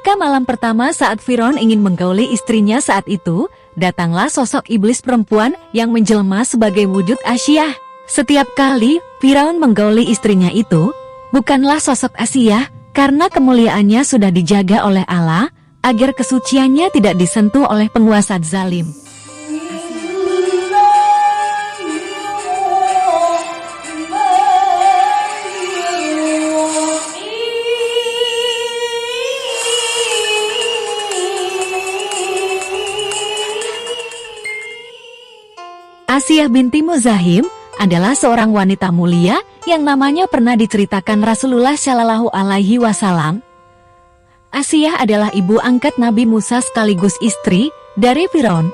Ketika malam pertama saat Firaun ingin menggauli istrinya saat itu, datanglah sosok iblis perempuan yang menjelma sebagai wujud Asyah. Setiap kali Firaun menggauli istrinya itu, bukanlah sosok Asyah, karena kemuliaannya sudah dijaga oleh Allah, agar kesuciannya tidak disentuh oleh penguasa zalim. Asyah binti Muzahim adalah seorang wanita mulia yang namanya pernah diceritakan Rasulullah Shallallahu Alaihi Wasallam. Asyah adalah ibu angkat Nabi Musa sekaligus istri dari Firaun.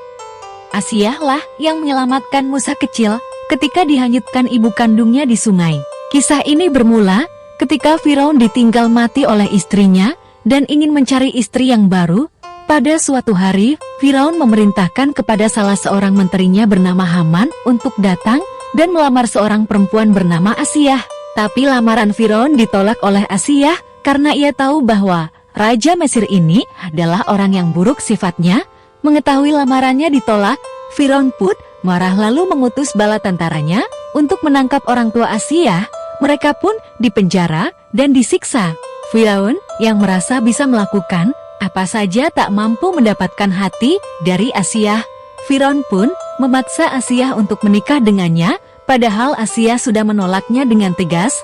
Asyah lah yang menyelamatkan Musa kecil ketika dihanyutkan ibu kandungnya di sungai. Kisah ini bermula ketika Firaun ditinggal mati oleh istrinya dan ingin mencari istri yang baru. Pada suatu hari, Firaun memerintahkan kepada salah seorang menterinya bernama Haman untuk datang dan melamar seorang perempuan bernama Asyah. Tapi lamaran Firaun ditolak oleh Asyah karena ia tahu bahwa Raja Mesir ini adalah orang yang buruk sifatnya. Mengetahui lamarannya ditolak, Firaun pun marah lalu mengutus bala tentaranya untuk menangkap orang tua Asyah. Mereka pun dipenjara dan disiksa. Firaun yang merasa bisa melakukan apa saja tak mampu mendapatkan hati dari Asyah. Firaun pun memaksa Asyah untuk menikah dengannya, padahal Asyah sudah menolaknya dengan tegas.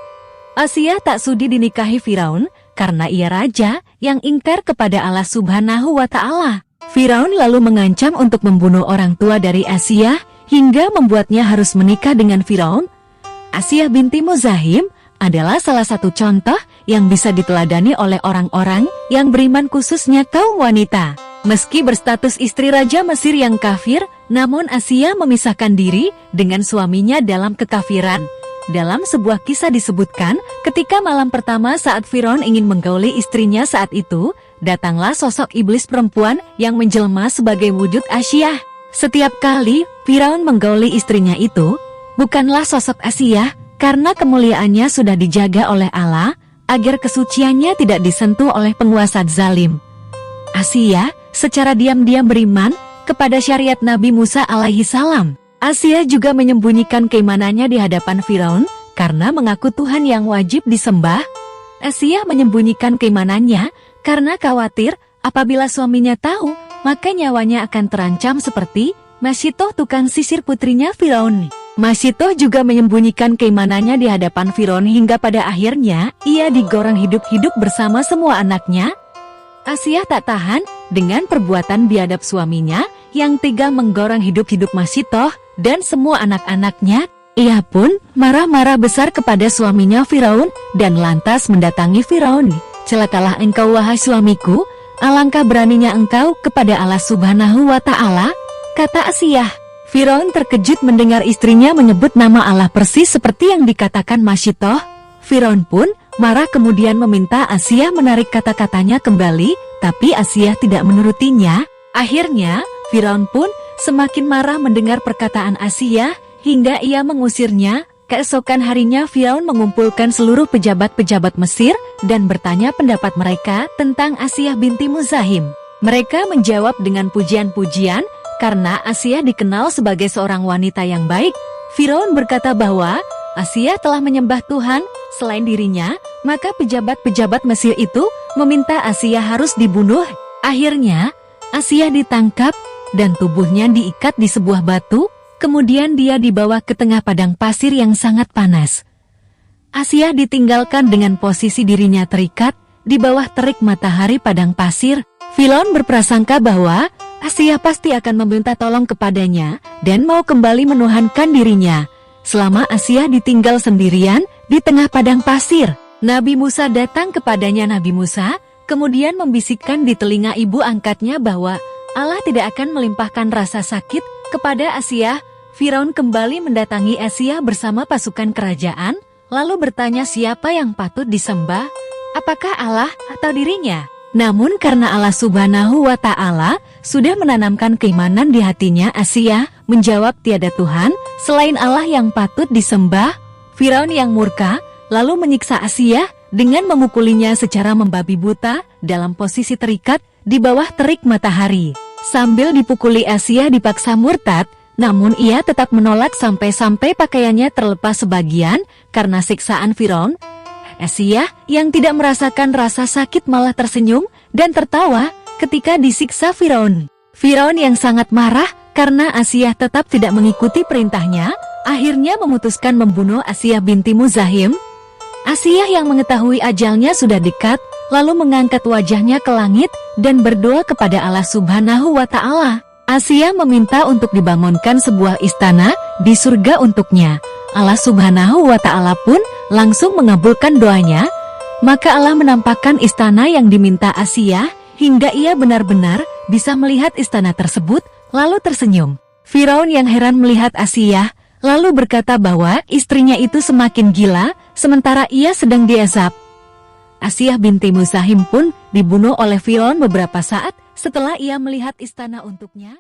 Asyah tak sudi dinikahi Firaun karena ia raja yang ingkar kepada Allah Subhanahu wa Ta'ala. Firaun lalu mengancam untuk membunuh orang tua dari Asyah hingga membuatnya harus menikah dengan Firaun. Asyah binti Muzahim adalah salah satu contoh yang bisa diteladani oleh orang-orang yang beriman, khususnya kaum wanita. Meski berstatus istri Raja Mesir yang kafir, namun Asyah memisahkan diri dengan suaminya dalam kekafiran. Dalam sebuah kisah disebutkan, ketika malam pertama saat Firaun ingin menggauli istrinya saat itu, datanglah sosok iblis perempuan yang menjelma sebagai wujud Asyah. Setiap kali Firaun menggauli istrinya itu, bukanlah sosok Asyah, karena kemuliaannya sudah dijaga oleh Allah, agar kesuciannya tidak disentuh oleh penguasa zalim. Asyah secara diam-diam beriman kepada syariat Nabi Musa alaihi salam. Asyah juga menyembunyikan keimanannya di hadapan Firaun karena mengaku Tuhan yang wajib disembah. Asyah menyembunyikan keimanannya karena khawatir apabila suaminya tahu, maka nyawanya akan terancam seperti Masyitoh, tukang sisir putrinya Firaun. Masyitoh juga menyembunyikan keimanannya di hadapan Firaun hingga pada akhirnya ia digoreng hidup-hidup bersama semua anaknya. Asyah tak tahan dengan perbuatan biadab suaminya yang tega menggoreng hidup-hidup Masyitoh dan semua anak-anaknya. Ia pun marah-marah besar kepada suaminya Firaun dan lantas mendatangi Firaun. "Celakalah engkau wahai suamiku, alangkah beraninya engkau kepada Allah Subhanahu wa Ta'ala," kata Asyah. Firaun terkejut mendengar istrinya menyebut nama Allah persis seperti yang dikatakan Masyitoh. Firaun pun marah kemudian meminta Asyah menarik kata-katanya kembali, tapi Asyah tidak menurutinya. Akhirnya, Firaun pun semakin marah mendengar perkataan Asyah hingga ia mengusirnya. Keesokan harinya Firaun mengumpulkan seluruh pejabat-pejabat Mesir dan bertanya pendapat mereka tentang Asyah binti Muzahim. Mereka menjawab dengan pujian-pujian, karena Asyah dikenal sebagai seorang wanita yang baik. Firaun berkata bahwa Asyah telah menyembah Tuhan selain dirinya, maka pejabat-pejabat Mesir itu meminta Asyah harus dibunuh. Akhirnya, Asyah ditangkap dan tubuhnya diikat di sebuah batu, kemudian dia dibawa ke tengah padang pasir yang sangat panas. Asyah ditinggalkan dengan posisi dirinya terikat di bawah terik matahari padang pasir. Firaun berprasangka bahwa Asyah pasti akan meminta tolong kepadanya dan mau kembali menuhankan dirinya. Selama Asyah ditinggal sendirian di tengah padang pasir, Nabi Musa datang kepadanya. Nabi Musa kemudian membisikkan di telinga ibu angkatnya bahwa Allah tidak akan melimpahkan rasa sakit kepada Asyah. Firaun kembali mendatangi Asyah bersama pasukan kerajaan, lalu bertanya siapa yang patut disembah, apakah Allah atau dirinya. Namun karena Allah Subhanahu wa Ta'ala sudah menanamkan keimanan di hatinya, Asyah menjawab tiada Tuhan selain Allah yang patut disembah. Firaun yang murka lalu menyiksa Asyah dengan memukulinya secara membabi buta dalam posisi terikat di bawah terik matahari. Sambil dipukuli, Asia dipaksa murtad, namun ia tetap menolak sampai-sampai pakaiannya terlepas sebagian karena siksaan Firaun. Asia yang tidak merasakan rasa sakit malah tersenyum dan tertawa ketika disiksa Firaun. Firaun yang sangat marah karena Asia tetap tidak mengikuti perintahnya, akhirnya memutuskan membunuh Asia binti Muzahim. Asia yang mengetahui ajalnya sudah dekat, lalu mengangkat wajahnya ke langit dan berdoa kepada Allah Subhanahu wa Ta'ala. Asia meminta untuk dibangunkan sebuah istana di surga untuknya. Allah Subhanahu wa Ta'ala pun langsung mengabulkan doanya. Maka Allah menampakkan istana yang diminta Asia hingga ia benar-benar bisa melihat istana tersebut, lalu tersenyum. Firaun yang heran melihat Asia, lalu berkata bahwa istrinya itu semakin gila, sementara ia sedang diazab. Asia binti Muzahim pun dibunuh oleh Firaun beberapa saat setelah ia melihat istana untuknya.